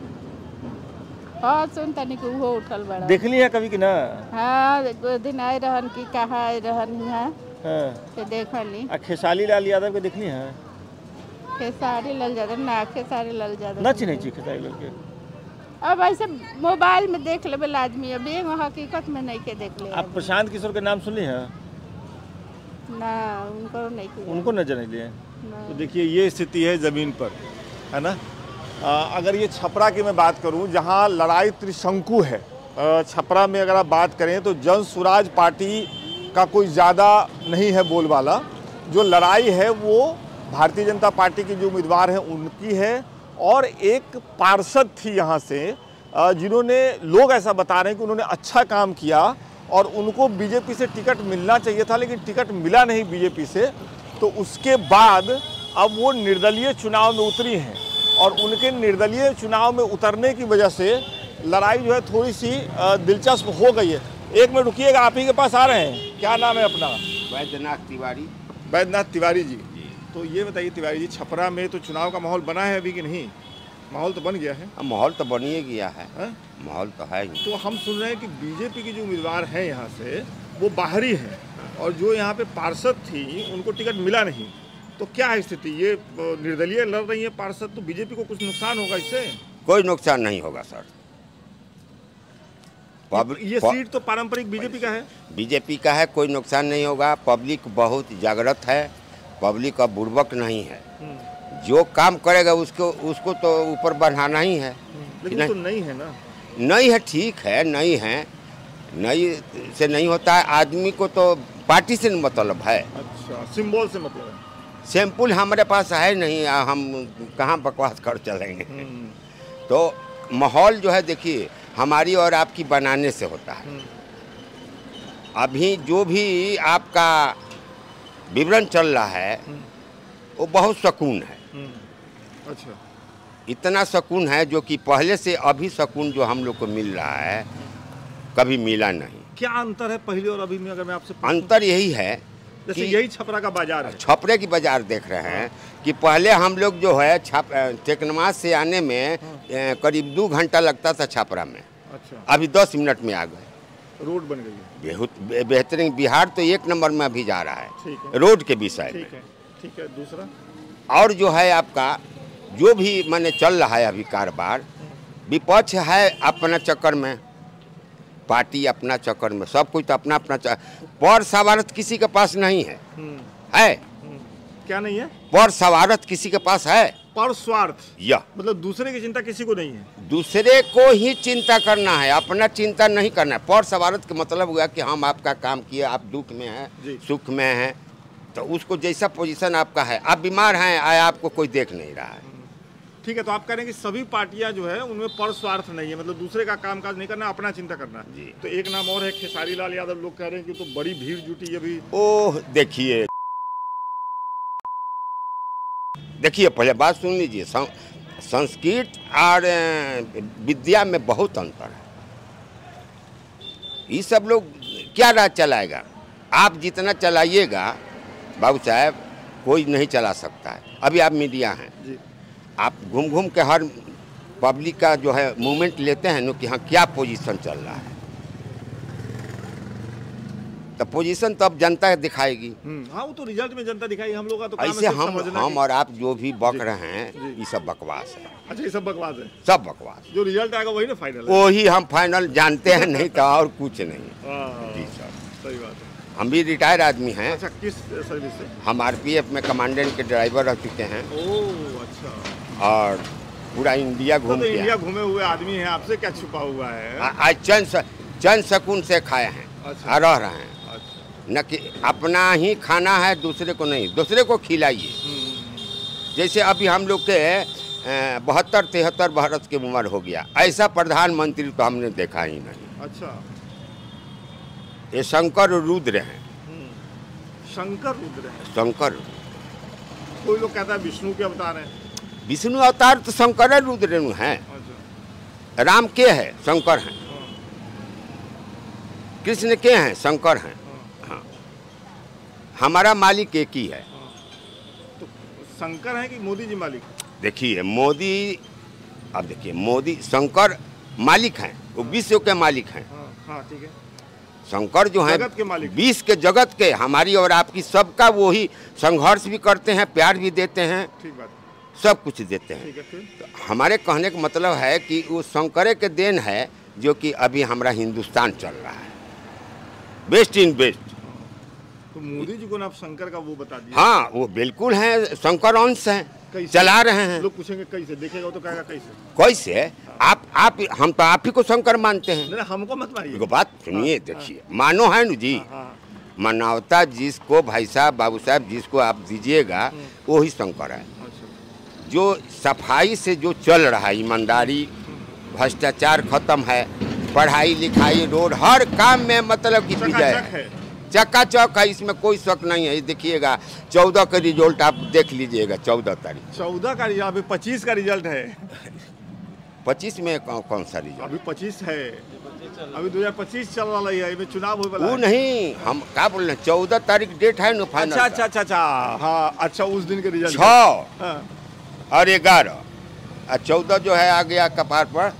हाँ, सुनता नहीं कि वो उठल बड़ा। देख ली है कभी कि ना? हाँ, एक दिन आए रहन कि कहाँ आए रहन यहाँ हाँ। देखली। खेसारी लाल यादव के देखनी है? खेसारी लाल यादव ना, खेसारी लाल यादव ना चिन्ह छी खेसारी लाल के। अब ऐसे मोबाइल में देख लेबे आदमी, अब ये हकीकत में नहीं के देख ले। आप प्रशांत किशोर के नाम सुन ली है? ना, उनको नहीं किया। उनको नजर नहीं लिए। तो देखिए ये स्थिति है ज़मीन पर, है ना। अगर ये छपरा की मैं बात करूं, जहां लड़ाई त्रिशंकु है, छपरा में अगर आप बात करें तो जन स्वराज पार्टी का कोई ज़्यादा नहीं है बोलबाला। जो लड़ाई है वो भारतीय जनता पार्टी के जो उम्मीदवार हैं उनकी है, और एक पार्षद थी यहाँ से जिन्होंने, लोग ऐसा बता रहे हैं कि उन्होंने अच्छा काम किया और उनको बीजेपी से टिकट मिलना चाहिए था, लेकिन टिकट मिला नहीं बीजेपी से। तो उसके बाद अब वो निर्दलीय चुनाव में उतरी हैं, और उनके निर्दलीय चुनाव में उतरने की वजह से लड़ाई जो है थोड़ी सी दिलचस्प हो गई है। एक मिनट रुकिएगा, आप ही के पास आ रहे हैं। क्या नाम है अपना? वैद्यनाथ तिवारी। वैद्यनाथ तिवारी जी। तो ये बताइए तिवारी जी, छपरा में तो चुनाव का माहौल बना है अभी कि नहीं? माहौल तो बन गया है। माहौल तो बन ही गया है, माहौल तो है ही। तो हम सुन रहे हैं कि बीजेपी के जो उम्मीदवार हैं यहाँ से वो बाहरी हैं, और जो यहाँ पे पार्षद थी उनको टिकट मिला नहीं। तो क्या है स्थिति? ये निर्दलीय लड़ रही है पार्षद, तो बीजेपी को कुछ नुकसान होगा इससे? कोई नुकसान नहीं होगा सर। ये सीट तो पारंपरिक बीजेपी का है। बीजेपी का है, कोई नुकसान नहीं होगा। पब्लिक बहुत जागृत है, पब्लिक अब बुर्बक नहीं है। जो काम करेगा उसको तो ऊपर बढ़ाना ही है। लेकिन तो नहीं है ना? नहीं है, ठीक है, नहीं है, नहीं से नहीं होता है। आदमी को तो पार्टी से मतलब है। अच्छा, सिंबल से मतलब है। सैंपल हमारे पास है नहीं, हम कहाँ बकवास कर चलेंगे। तो माहौल जो है देखिए हमारी और आपकी बनाने से होता है। अभी जो भी आपका विवरण चल रहा है वो बहुत सुकून है। अच्छा, इतना सुकून है जो कि पहले से अभी सुकून जो हम लोग को मिल रहा है कभी मिला नहीं। क्या अंतर है पहले और अभी में? अगर मैं आपसे अंतर यही है जैसे यही छपरा का बाजार है, छपरे की बाजार देख रहे हैं कि पहले हम लोग जो है टेकनमास से आने में करीब 2 घंटा लगता था छपरा में। अच्छा, अभी 10 मिनट में आ गए। रोड बन गई है, बहुत बेहतरीन। बिहार तो 1 नंबर में अभी जा रहा है, है। रोड के विषय में। ठीक है। दूसरा, और जो है आपका जो भी मैंने चल रहा है अभी कारोबार, विपक्ष है अपना चक्कर में, पार्टी अपना चक्कर में, सब कुछ तो अपना अपना पर सवारत किसी के पास नहीं है। है क्या नहीं है? पर सवारत किसी के पास है? पर स्वार्थ, या मतलब दूसरे की चिंता किसी को नहीं है। दूसरे को ही चिंता करना है, अपना चिंता नहीं करना है। पर सवारत का मतलब हुआ कि हम आपका काम किए, आप दुख में हैं, सुख में हैं, तो उसको जैसा पोजीशन आपका है, आप बीमार हैं, आपको कोई देख नहीं रहा है। ठीक है, तो आप कह रहे हैं कि सभी पार्टियां जो है उनमें पर स्वार्थ नहीं है, मतलब दूसरे का कामकाज नहीं करना, अपना चिंता करना है। जी। तो एक नाम और है खेसारी लाल यादव, लोग कह रहे हैं कि तो बड़ी भीड़ जुटी है अभी। ओह देखिए पहले बात सुन लीजिए, संस्कृत और विद्या में बहुत अंतर है। ये सब लोग क्या राज चलाएगा? आप जितना चलाइएगा बाबू साहब, कोई नहीं चला सकता है। अभी आप मीडिया हैं, आप घूम घूम के हर पब्लिक का जो है मूवमेंट लेते हैं ना कि हाँ क्या पोजीशन चल रहा है, तो पोजीशन तब जनता दिखाएगी। हाँ, वो तो रिजल्ट में जनता दिखाएगी। हम लोग का तो ऐसे हम और आप जो भी बक रहे हैं ये सब बकवास है। अच्छा, ये सब बकवास है? सब बकवास। जो रिजल्ट आएगा वही ना फाइनल है? वही हम फाइनल जानते हैं, नहीं तो और कुछ नहीं। जी सर, सही बात है। हम भी रिटायर आदमी हैं। अच्छा, किस सर्विस से? हम RPF में कमांडेंट के ड्राइवर रह चुके हैं। ओह अच्छा। और पूरा इंडिया घूम तो इंडिया घूमे हुए आदमी हैं, आपसे क्या छुपा हुआ है? आज चंद सकून से खाए हैं। अच्छा। रह रहे हैं। न कि अपना ही खाना है, दूसरे को नहीं, दूसरे को खिलाइए। जैसे अभी हम लोग के 72-73 बरस की उम्र हो गया, ऐसा प्रधानमंत्री तो हमने देखा ही नहीं। अच्छा, ये शंकर रुद्र हैं। शंकर रुद्र हैं? शंकर। कोई लोग कहता है विष्णु के अवतार हैं। विष्णु अवतार तो शंकर रुद्र हैं। अच्छा। राम के है, शंकर हैं। कृष्ण के हैं, शंकर हैं। हाँ, हमारा मालिक एक ही है। तो शंकर है कि मोदी जी मालिक? देखिए मोदी, अब देखिए मोदी शंकर मालिक हैं, वो विश्व के मालिक हैं। हाँ ठीक है। शंकर जो है जगत के मालिक, विश्व के जगत के, हमारी और आपकी सबका वो ही संघर्ष भी करते हैं, प्यार भी देते हैं, ठीक बात, सब कुछ देते हैं। ठीक है। फिर तो हमारे कहने का मतलब है कि वो शंकरे के देन है जो कि अभी हमारा हिंदुस्तान चल रहा है, बेस्ट इन बेस्ट। तो मोदी जी को ना आप शंकर का वो बता दीजिए। हाँ वो बिल्कुल हैं, शंकर अंश हैं, चला रहे हैं। लोग पूछेंगे कैसे, देखेगा तो कहेगा कैसे? कैसे? आप हम तो आप ही को शंकर मानते हैं। नहीं, हमको मत मारिए। एक बात सुनिए, देखिए मानो है न जी, मानवता जिसको भाई साहब, बाबू साहब जिसको आप दीजिएगा वो ही शंकर है। जो सफाई से जो चल रहा है, ईमानदारी, भ्रष्टाचार खत्म है, पढ़ाई लिखाई, रोड, हर काम में मतलब कि विजय है, चकाचक है, इसमें कोई शक नहीं है। देखिएगा 14 का रिजल्ट आप देख लीजिएगा, 14 तारीख। 14 का रिजल्ट, अभी 25 का रिजल्ट है। 25 में कौन सा रिजल्ट? अभी 25 है, अभी 2025 चल रहा है, अभी चुनाव हो वाला है। वो नहीं, हम क्या बोल रहे हैं, 14 तारीख डेट है ना फाइनल। अच्छा हाँ, अच्छा उस दिन के रिजल्ट 6 और 11 और 14 जो है आ गया कपार पर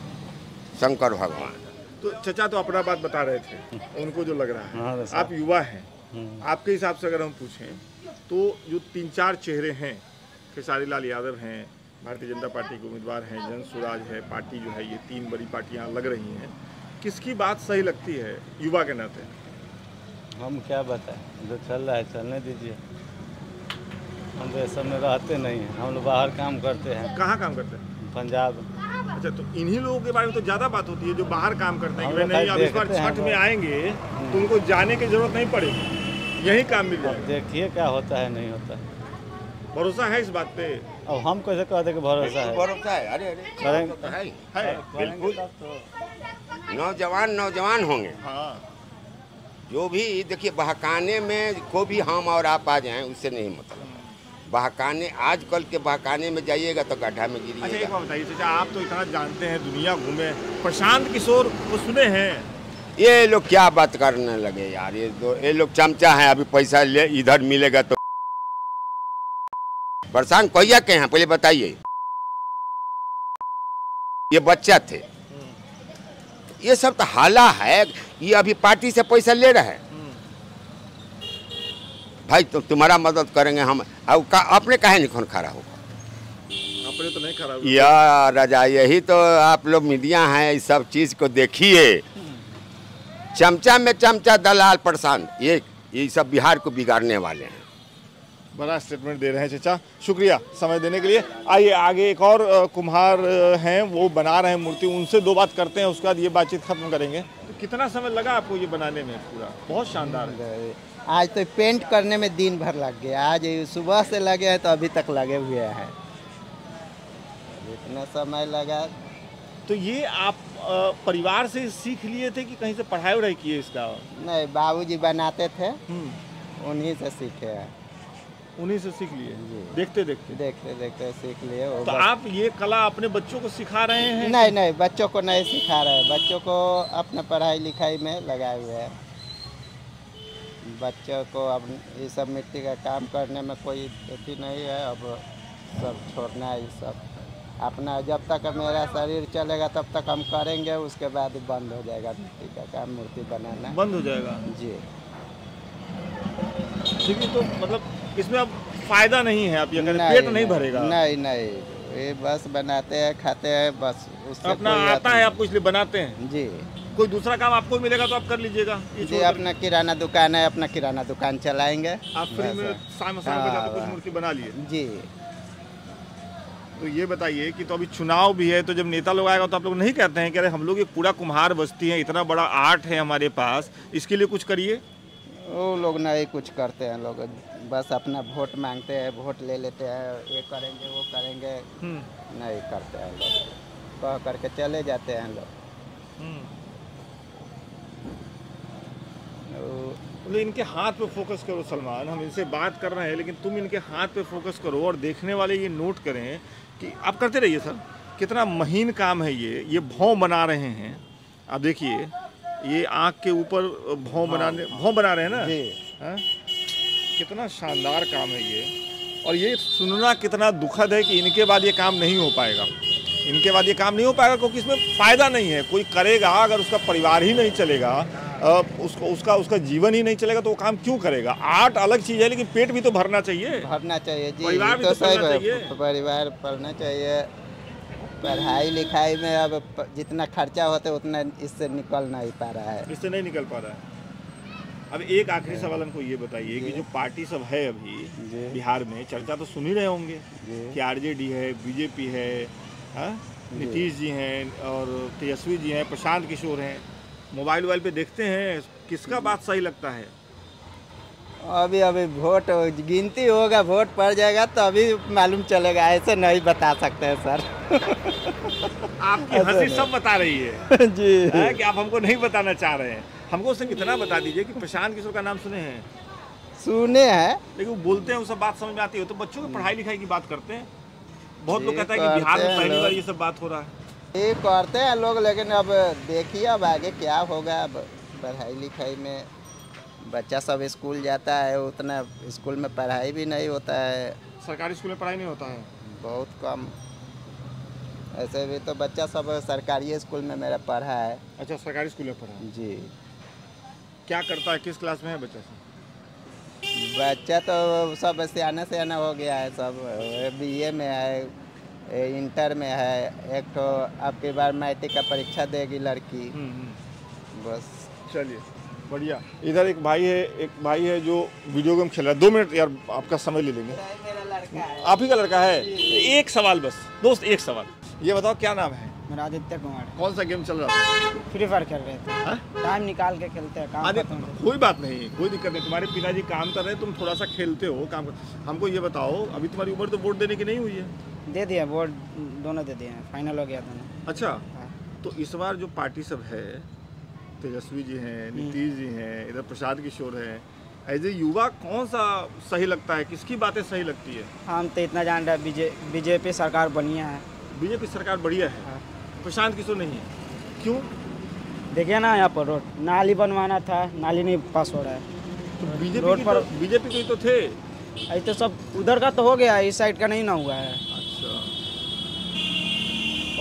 शंकर भगवान। तो चचा तो अपना बात बता रहे थे, उनको जो लग रहा है, आप युवा हैं, आपके हिसाब से अगर हम पूछें तो जो 3-4 चेहरे हैं, खेसारी लाल यादव हैं, भारतीय जनता पार्टी के उम्मीदवार हैं, जन स्वराज है, पार्टी जो है, ये 3 बड़ी पार्टियां लग रही हैं, किसकी बात सही लगती है युवा के नाते? हम क्या बताएं, जो चल रहा है चलने दीजिए। हम तो सब में रहते नहीं हैं, हम लोग बाहर काम करते हैं। कहाँ काम करते हैं? पंजाब। अच्छा, तो इन्हीं लोगों के बारे में तो ज़्यादा बात होती है जो बाहर काम करते हैं कि नहीं अब इस बार छठ में आएंगे तो उनको जाने की जरूरत नहीं पड़ेगी, यही काम मिल जाएगा। देखिए क्या होता है, नहीं होता है। भरोसा है इस बात पे? अब हम कैसे कहते कि भरोसा है? भरोसा है, अरे है बिल्कुल। नौजवान होंगे। हाँ। जो भी देखिए, बहकाने में को भी हम और आप आ जाएं उससे नहीं मतलब। बहकाने, आजकल के बहकाने में जाइएगा तो गड्ढा में गिरिएगा। अच्छा एक बात बताइए चाचा, आप तो इतना जानते हैं, दुनिया घूमे, प्रशांत किशोर को सुने हैं? ये लोग क्या बात करने लगे यार, ये लोग चमचा हैं, अभी पैसा ले इधर मिलेगा तो। प्रशांत कहिया के हैं पहले बताइए? ये बच्चा थे, ये सब तो हाला है, ये अभी पार्टी से पैसा ले रहे हैं। भाई तो तुम्हारा मदद करेंगे हम, अपने काहे नहीं खड़ा होगा? अपने तो नहीं खड़ा या राजा, यही तो आप लोग मीडिया हैं, इस सब चीज को देखिए। चमचा में चमचा दलाल प्रशांत, ये सब बिहार को बिगाड़ने वाले हैं। बड़ा स्टेटमेंट दे रहे हैं चाचा, शुक्रिया समय देने के लिए। आइए आगे एक और कुम्हार हैं, वो बना रहे हैं मूर्ति, उनसे 2 बात करते हैं, उसके बाद ये बातचीत खत्म करेंगे। तो कितना समय लगा आपको ये बनाने में? पूरा बहुत शानदार है। आज तो पेंट करने में दिन भर लग गया, आज सुबह से लगे हैं तो अभी तक लगे हुए हैं, इतना समय लगा। तो ये आप परिवार से सीख लिए थे कि कहीं से पढ़ाई वढ़ाई किए इसका? नहीं, बाबूजी बनाते थे, उन्हीं से सीखे हैं। उन्हीं से सीख लिए? देखते देखते सीख लिए। तो आप ये कला अपने बच्चों को सिखा रहे हैं? नहीं, बच्चों को नहीं सिखा रहे हैं, बच्चों को अपने पढ़ाई लिखाई में लगाए हुए हैं। बच्चों को अब ये सब मिट्टी का काम करने में कोई अथी नहीं है, अब सब छोड़ना है ये सब। अपना जब तक मेरा शरीर चलेगा तब तक हम करेंगे, उसके बाद बंद हो जाएगा मिट्टी का काम, मूर्ति बनाना बंद हो जाएगा जी। ठीक है, तो मतलब इसमें अब फायदा नहीं है, आप ये पेट नहीं भरेगा? नहीं, ये बस बनाते हैं, खाते हैं, बस उससे अपना आता है आपको इसलिए बनाते हैं जी। कोई दूसरा काम आपको मिलेगा तो आप कर लीजिएगा जी। अपना किराना दुकान है, अपना किराना दुकान चलाएंगे, आप फ्री में शाम कुछ मूर्ति बना लिए जी। तो ये बताइए कि तो अभी चुनाव भी है, तो जब नेता लोग आएगा तो आप लोग नहीं कहते हैं कि अरे हम लोग ये पूरा कुम्हार बस्ती है, इतना बड़ा आर्ट है हमारे पास, इसके लिए कुछ करिए? वो लोग नहीं कुछ करते हैं, लोग बस अपना वोट मांगते हैं, वोट ले लेते हैं, ये करेंगे वो करेंगे, नहीं करते हैं लोग, कह करके चले जाते हैं लोग। तो इनके हाथ पे फोकस करो सलमान, हम इनसे बात कर रहे हैं लेकिन तुम इनके हाथ पे फोकस करो और देखने वाले ये नोट करें कि आप करते रहिए सर, कितना महीन काम है ये भौं बना रहे हैं। आप देखिए ये आँख के ऊपर भौं बना रहे हैं ना जी। हाँ? कितना शानदार काम है ये, और ये सुनना कितना दुखद है कि इनके बाद ये काम नहीं हो पाएगा। इनके बाद ये काम नहीं हो पाएगा क्योंकि इसमें फ़ायदा नहीं है। कोई करेगा अगर उसका परिवार ही नहीं चलेगा, उसका जीवन ही नहीं चलेगा तो वो काम क्यों करेगा। आर्ट अलग चीज़ है लेकिन पेट भी तो भरना चाहिए जी, परिवार भी तो पढ़ना चाहिए। परिवार पढ़ना चाहिए। पढ़ाई लिखाई में अब जितना खर्चा होता है उतना इससे निकल नहीं पा रहा है, इससे नहीं निकल पा रहा है। अब एक आखिरी सवाल हमको ये बताइए कि जो पार्टी सब है अभी बिहार में, चर्चा तो सुन ही रहे होंगे कि आरजेडी है, बीजेपी है, नीतीश जी हैं और तेजस्वी जी हैं, प्रशांत किशोर हैं। मोबाइल पे देखते हैं, किसका बात सही लगता है? अभी वोट गिनती होगा, वोट पड़ जाएगा तो अभी मालूम चलेगा, ऐसे नहीं बता सकते हैं सर। आपकी हंसी सब बता रही है जी है कि आप हमको नहीं बताना चाह रहे हैं। हमको सिर्फ इतना बता दीजिए कि प्रशांत किशोर का नाम सुने हैं? सुने हैं, लेकिन वो बोलते हैं वो सब बात समझ में आती है। तो बच्चों की पढ़ाई लिखाई की बात करते हैं, बहुत लोग कहते हैं कि बिहार में पहली बार ये सब बात हो रहा है। ये करते हैं लोग, लेकिन अब देखिए अब आगे क्या होगा। अब पढ़ाई लिखाई में बच्चा सब स्कूल जाता है, उतना स्कूल में पढ़ाई भी नहीं होता है। सरकारी स्कूल में पढ़ाई नहीं होता है, बहुत कम। ऐसे भी तो बच्चा सब सरकारी स्कूल में मेरा पढ़ा है। अच्छा, सरकारी स्कूल में पढ़ा जी। क्या करता है, किस क्लास में है बच्चा सब? बच्चा तो सब सियाना हो गया है, सब BA में है, इंटर में है, एक तो आपकी बार मैट्रिक का परीक्षा देगी लड़की। बस चलिए बढ़िया। इधर एक भाई है जो वीडियो गेम खेल रहा है। 2 मिनट यार आपका समय ले लेंगे। मेरा लड़का है। आप ही का लड़का है? एक सवाल बस दोस्त, एक सवाल ये बताओ, क्या नाम है? मेरा आदित्य कुमार। कौन सा गेम चल रहा था? फ्री फायर खेल रहे थे। टाइम निकाल के खेलते हैं, काम खत्म हो। कोई बात नहीं, कोई दिक्कत नहीं। तुम्हारे पिताजी काम कर रहे हैं, तुम थोड़ा सा खेलते हो काम कर। हमको ये बताओ, अभी तुम्हारी उम्र तो वोट देने की नहीं हुई है? दे दिया वोट, दोनों दे दिए हैं, फाइनल हो गया दोनों। अच्छा, तो इस बार जो पार्टी सब है, तेजस्वी जी हैं, नीतीश जी हैं, इधर प्रशांत किशोर हैं, एज ए युवा कौन सा सही लगता है, किसकी बातें सही लगती है? हम तो इतना जान रहे हैं बीजेपी सरकार बढ़िया है। बीजेपी सरकार बढ़िया है, प्रशांत किशोर नहीं है, क्यों? देखिए ना, यहाँ पर रोड नाली बनवाना था, नाली नहीं पास हो रहा है। तो बीजेपी के तो थे, अभी तो सब उधर का तो हो गया, इस साइड का नहीं ना हुआ है। अच्छा,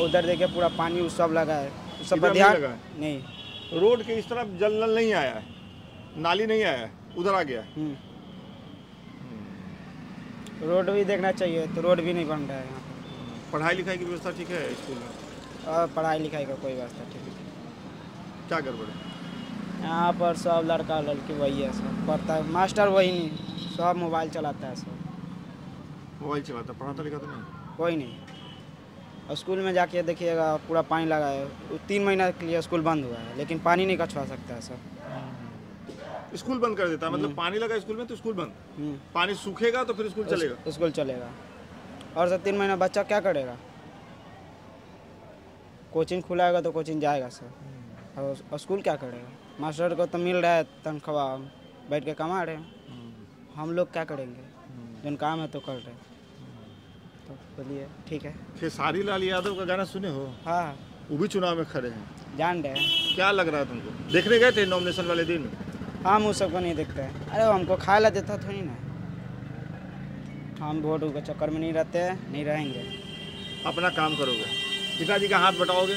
उधर देखिए पूरा पानी सब लगा है, सब पर ध्यान नहीं। रोड के इस तरफ जल नल नहीं आया है, नाली नहीं आया है, उधर आ गया। रोड भी देखना चाहिए, तो रोड भी नहीं बन रहा है यहाँ। पढ़ाई लिखाई की व्यवस्था ठीक है स्कूल में? पढ़ाई लिखाई का कोई व्यवस्था ठीक है। क्या गड़बड़ है यहाँ पर? सब लड़का लड़की वही है, सब पढ़ता है, मास्टर वही नहीं, सब मोबाइल चलाता है, सब मोबाइल चलाता, पढ़ाता लिखाता नहीं कोई नहीं। और स्कूल में जाके देखिएगा पूरा पानी लगा है, 3 महीना के लिए स्कूल बंद हुआ है, लेकिन पानी नहीं कछवा सकता है सर। स्कूल बंद कर देता है, मतलब पानी लगा स्कूल में तो स्कूल बंद। पानी सूखेगा तो फिर स्कूल चलेगा? स्कूल चलेगा। और सर 3 महीना बच्चा क्या करेगा? कोचिंग खुलाएगा तो कोचिंग जाएगा सर, और स्कूल क्या करेगा? मास्टर को तो मिल रहा है तनख्वाह, बैठ के कमा रहे हैं, हम लोग क्या करेंगे? जिन काम है तो कर रहे हैं। तो बोलिए ठीक है। खेसारी लाल यादव का गाना सुने हो? हाँ, वो भी चुनाव में खड़े हैं, जान रहे हैं। क्या लग रहा है तुमको? देखने गए थे नॉमिनेशन वाले दिन? हम उस सबको नहीं देखते हैं। अरे हमको खाए ला देता थोड़ी ना, हम वोट के चक्कर में नहीं रहते हैं, नहीं रहेंगे। अपना काम करोगे, पिताजी का हाथ बटाओगे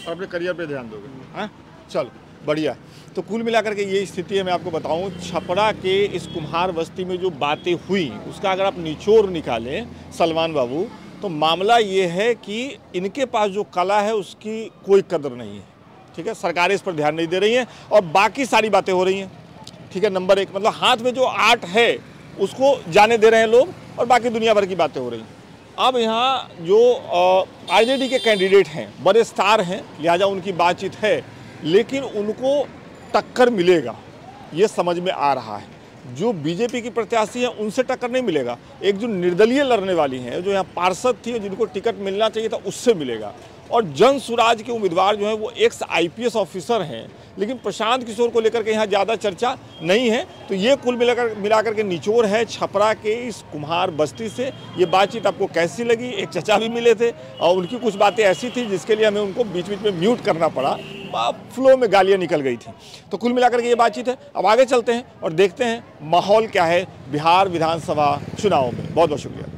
और अपने करियर पे ध्यान दोगे। हाँ, चलो बढ़िया। तो कुल मिलाकर के ये स्थिति है। मैं आपको बताऊं, छपरा के इस कुम्हार बस्ती में जो बातें हुई उसका अगर आप निचोड़ निकालें सलमान बाबू, तो मामला ये है कि इनके पास जो कला है उसकी कोई कदर नहीं है। ठीक है, सरकारें इस पर ध्यान नहीं दे रही हैं और बाकी सारी बातें हो रही हैं। ठीक है, नंबर 1 मतलब हाथ में जो आर्ट है उसको जाने दे रहे हैं लोग और बाकी दुनिया भर की बातें हो रही हैं। अब यहाँ जो आरजेडी के कैंडिडेट हैं, बड़े स्टार हैं, लिहाजा उनकी बातचीत है, लेकिन उनको टक्कर मिलेगा ये समझ में आ रहा है। जो बीजेपी की प्रत्याशी हैं उनसे टक्कर नहीं मिलेगा। एक जो निर्दलीय लड़ने वाली हैं, जो यहाँ पार्षद थी, जिनको टिकट मिलना चाहिए था, उससे मिलेगा। और जन सुराज के उम्मीदवार जो हैं वो एक्स IPS ऑफिसर हैं, लेकिन प्रशांत किशोर को लेकर के यहाँ ज़्यादा चर्चा नहीं है। तो ये कुल मिलाकर के निचोड़ है छपरा के इस कुम्हार बस्ती से। ये बातचीत आपको कैसी लगी? एक चचा भी मिले थे और उनकी कुछ बातें ऐसी थी जिसके लिए हमें उनको बीच बीच में म्यूट करना पड़ा, फ्लो में गालियाँ निकल गई थी। तो कुल मिलाकर के ये बातचीत है। अब आगे चलते हैं और देखते हैं माहौल क्या है बिहार विधानसभा चुनाव में। बहुत बहुत शुक्रिया।